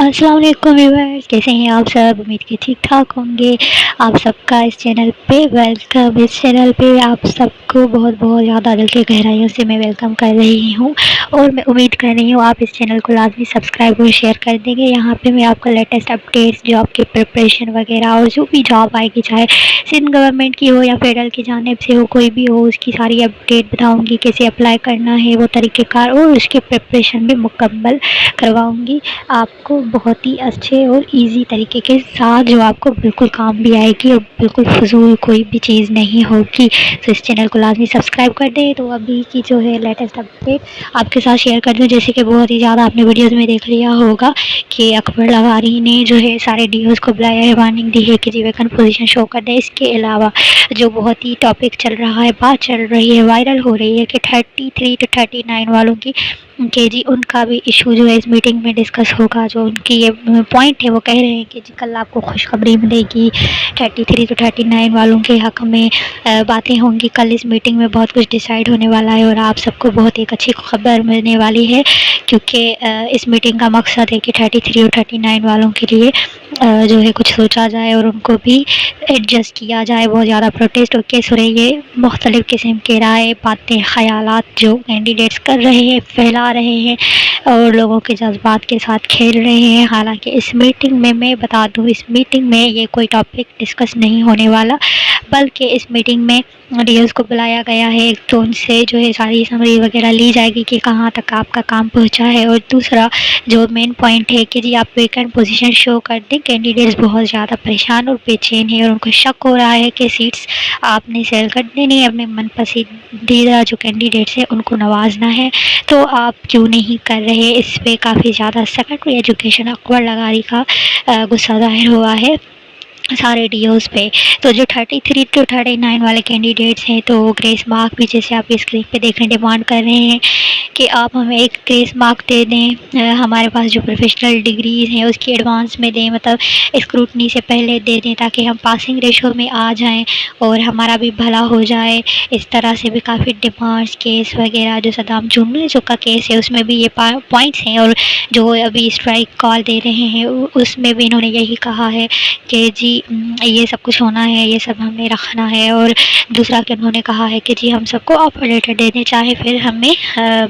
अस्सलाम वालेकुम व्यूअर्स, कैसे हैं आप सब। उम्मीद की ठीक ठाक होंगे। आप सबका इस चैनल पे वेलकम। इस चैनल पे आप सबको बहुत बहुत ज़्यादा दिल की गहराइयों से मैं वेलकम कर रही हूँ और मैं उम्मीद कर रही हूँ आप इस चैनल को लाजमी सब्सक्राइब और शेयर कर देंगे। यहाँ पे मैं आपको लेटेस्ट अपडेट्स, जॉब की प्रिपरेशन वगैरह और जो भी जॉब आएगी, चाहे सिंध गवर्नमेंट की हो या फेडरल की जानिब से हो, कोई भी हो, उसकी सारी अपडेट बताऊँगी। कैसे अप्लाई करना है वो तरीक़ेकार और उसकी प्रिपरेशन भी मुकम्मल करवाऊँगी आपको बहुत ही अच्छे और इजी तरीके के साथ, जो आपको बिल्कुल काम भी आएगी और बिल्कुल फ़िज़ूल कोई भी चीज़ नहीं होगी। तो इस चैनल को लाजमी सब्सक्राइब कर दें। तो अभी की जो है लेटेस्ट अपडेट आपके साथ शेयर कर दूँ। जैसे कि बहुत ही ज़्यादा आपने वीडियोज़ में देख लिया होगा कि अकबर लगारी ने जो है सारे डीओज़ को बुलाया है, वार्निंग दी है कि जी वैकेंट पोजीशन शो कर दें। इसके अलावा जो बहुत ही टॉपिक चल रहा है, बात चल रही है, वायरल हो रही है कि 33 to 39 वालों की के जी उनका भी इशू जो है इस मीटिंग में डिस्कस होगा। जो उनकी ये पॉइंट है वो कह रहे हैं कि जी कल आपको खुशखबरी मिलेगी। 33 to 39 वालों के हक़ में बातें होंगी। कल इस मीटिंग में बहुत कुछ डिसाइड होने वाला है और आप सबको बहुत एक अच्छी खबर मिलने वाली है, क्योंकि इस मीटिंग का मकसद है कि 33 और 39 वालों के लिए जो है कुछ सोचा जाए और उनको भी एडजस्ट किया जाए। बहुत ज़्यादा प्रोटेस्ट और केस हो रही है, मुख्तलिफ़ किस्म के राय, बातें, ख़यालात जो कैंडिडेट्स कर रहे हैं, फैला रहे हैं और लोगों के जज्बात के साथ खेल रहे हैं। हालांकि इस मीटिंग में मैं बता दूं, इस मीटिंग में ये कोई टॉपिक डिस्कस नहीं होने वाला, बल्कि इस मीटिंग में डीओज़ को बुलाया गया है। तो उनसे जो है सारी समरी वगैरह ली जाएगी कि कहाँ तक आपका काम पहुँचा है। और दूसरा जो मेन पॉइंट है कि जी आप वैकेंट पोजीशन शो कर दें। कैंडिडेट्स बहुत ज़्यादा परेशान और बेचैन है और उनको शक हो रहा है कि सीट्स आपने सेल कर देनी है, अपने मन पसंदीदा जो कैंडिडेट्स हैं उनको नवाजना है, तो आप क्यों नहीं कर रहे। इस पर काफ़ी ज़्यादा सेकेंडरी एजुकेशन अकबर लगारी का गुस्सा ज़ाहिर हुआ है सारे डीओज़ पे। तो जो 33 to 39 वाले कैंडिडेट्स हैं, तो ग्रेस मार्क भी, जैसे आप स्क्रीन पे देख रहे हैं, डिमांड कर रहे हैं कि आप हमें एक ग्रेस मार्क दे दें। हमारे पास जो प्रोफेशनल डिग्रीज़ हैं उसकी एडवांस में दें, मतलब स्क्रूटनी से पहले दे दें, ताकि हम पासिंग रेशो में आ जाएं और हमारा भी भला हो जाए। इस तरह से भी काफ़ी डिमांड्स, केस वगैरह, जो सदाम जुम्मन का केस है उसमें भी ये पॉइंट्स हैं। और जो अभी स्ट्राइक कॉल दे रहे हैं उसमें भी इन्होंने यही कहा है कि जी ये सब कुछ होना है, ये सब हमें रखना है। और दूसरा कि उन्होंने कहा है कि जी हम सबको ऑफ़र लेटर दे दें, चाहे फिर हमें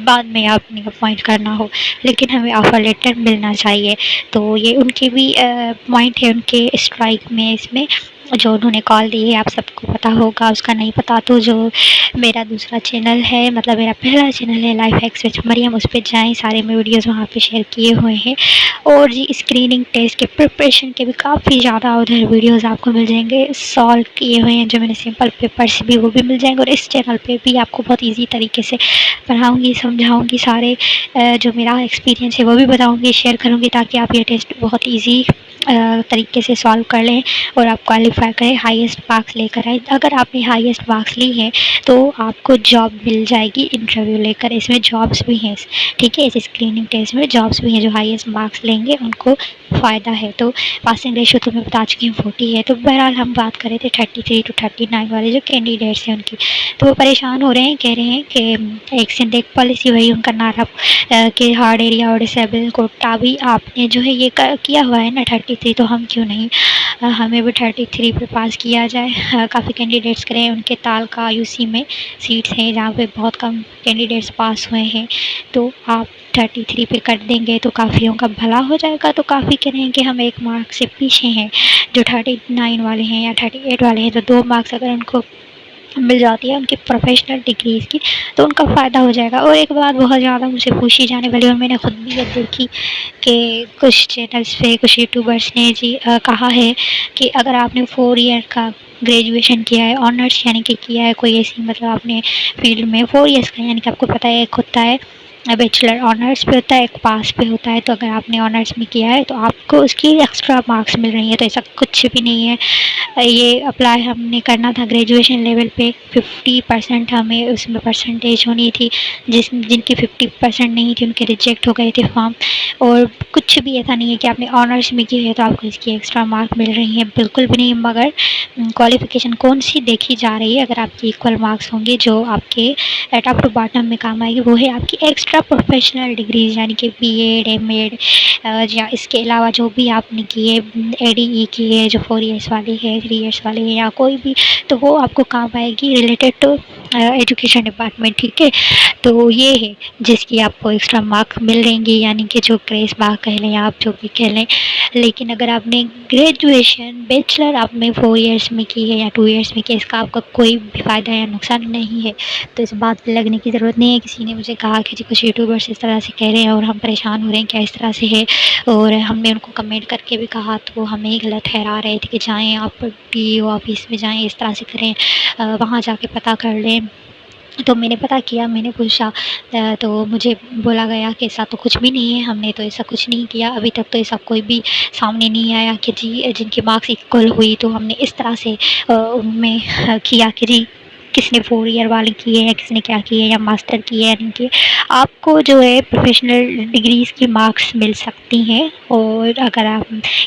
बाद में आपने अपॉइंट करना हो, लेकिन हमें ऑफ़र लेटर मिलना चाहिए। तो ये उनकी भी पॉइंट है उनके स्ट्राइक में, इसमें जो उन्होंने कॉल दी है। आप सबको पता होगा, उसका नहीं पता तो जो मेरा दूसरा चैनल है, मतलब मेरा पहला चैनल है लाइफ हैक्स विद मरियम, उस पर जाएँ, सारे मैं वीडियोज़ वहाँ पे शेयर किए हुए हैं। और जी स्क्रीनिंग टेस्ट के प्रिपरेशन के भी काफ़ी ज़्यादा उधर वीडियोज़ आपको मिल जाएंगे, सॉल्व किए हुए हैं जो मैंने सिंपल पेपर्स भी, वो भी मिल जाएंगे। और इस चैनल पे भी आपको बहुत ईजी तरीके से पढ़ाऊँगी, समझाऊँगी, सारे जो मेरा एक्सपीरियंस है वो भी बताऊँगी, शेयर करूँगी, ताकि आप ये टेस्ट बहुत ईजी तरीके से सॉल्व कर लें और आप क्वालिफाई करें, हाईएस्ट मार्क्स लेकर आए। अगर आपने हाईएस्ट मार्क्स ली हैं तो आपको जॉब मिल जाएगी इंटरव्यू लेकर। इसमें जॉब्स भी हैं, ठीक है, इस स्क्रीनिंग टेस्ट में जॉब्स भी हैं। जो हाईएस्ट मार्क्स लेंगे उनको फ़ायदा है। तो पासिंग रेशो तो मैं बता चुकी हूँ 40 है। तो बहरहाल हम बात कर रहे थे 33 to 39 वाले जो कैंडिडेट्स हैं उनकी, तो वो परेशान हो रहे हैं, कह रहे हैं कि एक सिंध एक पॉलिसी, वही उनका नारा कि हार्ड एरिया और डिसेबल कोटा भी आपने जो है ये किया हुआ है ना 33, तो हम क्यों नहीं, हमें भी 33 पे पास किया जाए। काफ़ी कैंडिडेट्स करें, उनके ताल का यूसी में सीट्स हैं जहाँ पे बहुत कम कैंडिडेट्स पास हुए हैं, तो आप 33 पे कर देंगे तो काफ़ियों का भला हो जाएगा। तो काफ़ी कह रहे हैं कि हम एक मार्क से पीछे हैं, जो 39 वाले हैं या 38 वाले हैं, तो 2 मार्क्स अगर उनको मिल जाती है उनकी प्रोफेशनल डिग्रीज़ की, तो उनका फ़ायदा हो जाएगा। और एक बात बहुत ज़्यादा मुझसे पूछी जाने वाली, और मैंने खुद भी ये देखी कि कुछ चैनल्स पे कुछ यूट्यूबर्स ने जी कहा है कि अगर आपने 4 ईयर का ग्रेजुएशन किया है, ऑनर्स यानी कि किया है कोई ऐसी, मतलब आपने फील्ड में 4 ईयर्स का, यानी कि आपको पता है एक होता है बैचलर ऑनर्स पे होता है, एक पास पे होता है। तो अगर आपने ऑनर्स में किया है तो आपको उसकी एक्स्ट्रा मार्क्स मिल रही है। तो ऐसा कुछ भी नहीं है, ये अप्लाई हमने करना था ग्रेजुएशन लेवल पे, 50% हमें उसमें परसेंटेज होनी थी। जिनकी 50% नहीं थी उनके रिजेक्ट हो गए थे फॉर्म। और कुछ भी ऐसा नहीं है कि आपने ऑनर्स में की है तो आपको इसकी एक्स्ट्रा मार्क मिल रही है, बिल्कुल भी नहीं। मगर क्वालिफ़िकेशन कौन सी देखी जा रही है, अगर आपकी इक्वल मार्क्स होंगे जो आपके टॉप टू बॉटम में काम आएगी, वो है आपकी एक्स्ट्रा एक्स्ट्रा प्रोफेशनल डिग्रीज़ यानी कि बीएड, एमएड या इसके अलावा जो भी आपने किए, एडीई की है जो 4 इयर्स वाली है, 3 इयर्स वाली है या कोई भी, तो वो आपको काम आएगी रिलेटेड टू एजुकेशन डिपार्टमेंट, ठीक है। तो ये है जिसकी आपको एक्स्ट्रा मार्क मिल जाएंगी, यानी कि जो ग्रेस मार्क कह लें आप, जो भी कह लें। लेकिन अगर आपने ग्रेजुएशन बैचलर आपने 4 इयर्स में की है या 2 इयर्स में की है, इसका आपका कोई भी फ़ायदा या नुकसान नहीं है। तो इस बात पे लगने की ज़रूरत नहीं है। किसी ने मुझे कहा कि जी कुछ यूट्यूबर्स इस तरह से कह रहे हैं और हम परेशान हो रहे हैं, क्या इस तरह से है, और हमने उनको कमेंट करके भी कहा तो वो हमें गलत ठहरा रहे थे कि जाएँ आप पीईओ ऑफिस में जाएँ, इस तरह से करें, वहाँ जाके पता कर लें। तो मैंने पता किया, मैंने पूछा, तो मुझे बोला गया कि ऐसा तो कुछ भी नहीं है, हमने तो ऐसा कुछ नहीं किया, अभी तक तो ऐसा कोई भी सामने नहीं आया कि जी जिनकी मार्क्स इक्वल हुई तो हमने इस तरह से उनमें किया कि जी किसने 4 ईयर वाली की है या किसने क्या की है या मास्टर की है या नहीं की है। आपको जो है प्रोफेशनल डिग्रीज़ की मार्क्स मिल सकती हैं, और अगर आप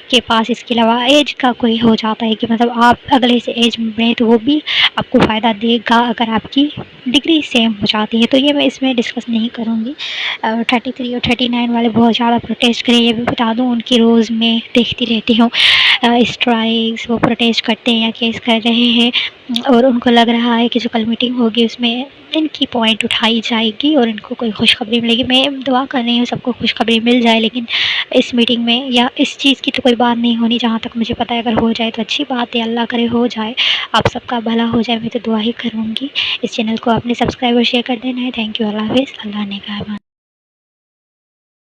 के पास इसके अलावा एज का कोई हो जाता है कि मतलब आप अगले से एज में, तो वो भी आपको फ़ायदा देगा अगर आपकी डिग्री सेम हो जाती है। तो ये मैं इसमें डिस्कस नहीं करूँगी। 33 और 39 वाले बहुत ज़्यादा प्रोटेस्ट करें, ये भी बता दूँ, उनकी रोज़ मैं देखती रहती हूँ स्ट्राइक्स, वो प्रोटेस्ट करते हैं या केस कर रहे हैं, और उनको लग रहा है कि जो कल मीटिंग होगी उसमें इनकी पॉइंट उठाई जाएगी और इनको कोई खुशखबरी मिलेगी। मैं दुआ कर रही हूँ सबको खुशखबरी मिल जाए, लेकिन इस मीटिंग में या इस चीज़ की तो कोई बात नहीं होनी, जहाँ तक मुझे पता है। अगर हो जाए तो अच्छी बात है, अल्लाह करे हो जाए, आप सबका भला हो जाए, मैं तो दुआ ही करूँगी। इस चैनल को आपने सब्सक्राइब और शेयर कर देना है। Thank you. अल्लाह हाफ़िज़। अल्लाह ने कहा।